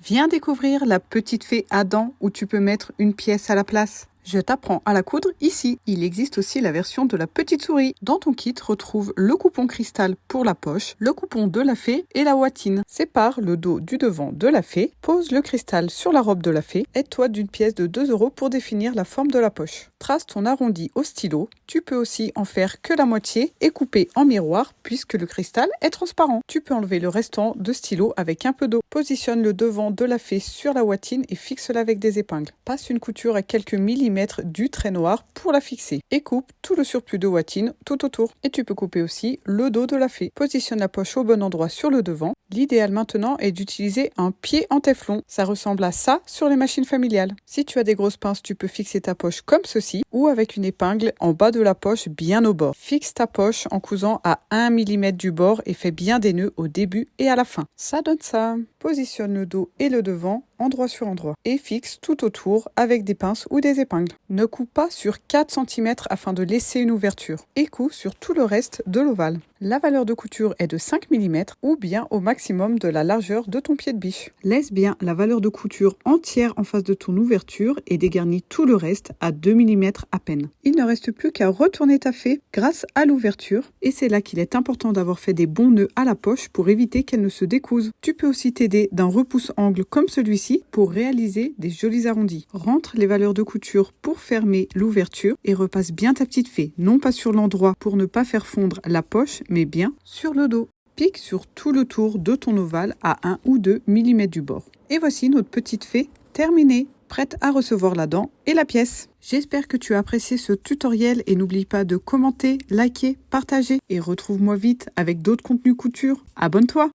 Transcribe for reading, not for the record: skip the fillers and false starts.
Viens découvrir la petite fée à dents où tu peux mettre une pièce à la place. Je t'apprends à la coudre ici. Il existe aussi la version de la petite souris. Dans ton kit, retrouve le coupon cristal pour la poche, le coupon de la fée et la ouatine. Sépare le dos du devant de la fée, pose le cristal sur la robe de la fée, aide-toi d'une pièce de 2 € pour définir la forme de la poche. Trace ton arrondi au stylo. Tu peux aussi en faire que la moitié et couper en miroir puisque le cristal est transparent. Tu peux enlever le restant de stylo avec un peu d'eau. Positionne le devant de la fée sur la ouatine et fixe-la avec des épingles. Passe une couture à quelques millimètres du trait noir pour la fixer et coupe tout le surplus de ouatine tout autour. Et tu peux couper aussi le dos de la fée. Positionne la poche au bon endroit sur le devant. L'idéal maintenant est d'utiliser un pied en téflon. Ça ressemble à ça sur les machines familiales. Si tu as des grosses pinces, tu peux fixer ta poche comme ceci ou avec une épingle en bas de la poche bien au bord. Fixe ta poche en cousant à 1 mm du bord et fais bien des nœuds au début et à la fin. Ça donne ça. Positionne le dos et le devant endroit sur endroit et fixe tout autour avec des pinces ou des épingles. Ne coupe pas sur 4 cm afin de laisser une ouverture et couds sur tout le reste de l'ovale. La valeur de couture est de 5 mm ou bien au maximum de la largeur de ton pied de biche. Laisse bien la valeur de couture entière en face de ton ouverture et dégarnis tout le reste à 2 mm à peine. Il ne reste plus qu'à retourner ta fée grâce à l'ouverture et c'est là qu'il est important d'avoir fait des bons nœuds à la poche pour éviter qu'elle ne se découse. Tu peux aussi t'aider d'un repousse-angle comme celui-ci pour réaliser des jolis arrondis. Rentre les valeurs de couture pour fermer l'ouverture et repasse bien ta petite fée, non pas sur l'endroit pour ne pas faire fondre la poche, mais bien sur le dos. Pique sur tout le tour de ton ovale à 1 ou 2 mm du bord. Et voici notre petite fée terminée, prête à recevoir la dent et la pièce. J'espère que tu as apprécié ce tutoriel et n'oublie pas de commenter, liker, partager et retrouve-moi vite avec d'autres contenus couture. Abonne-toi!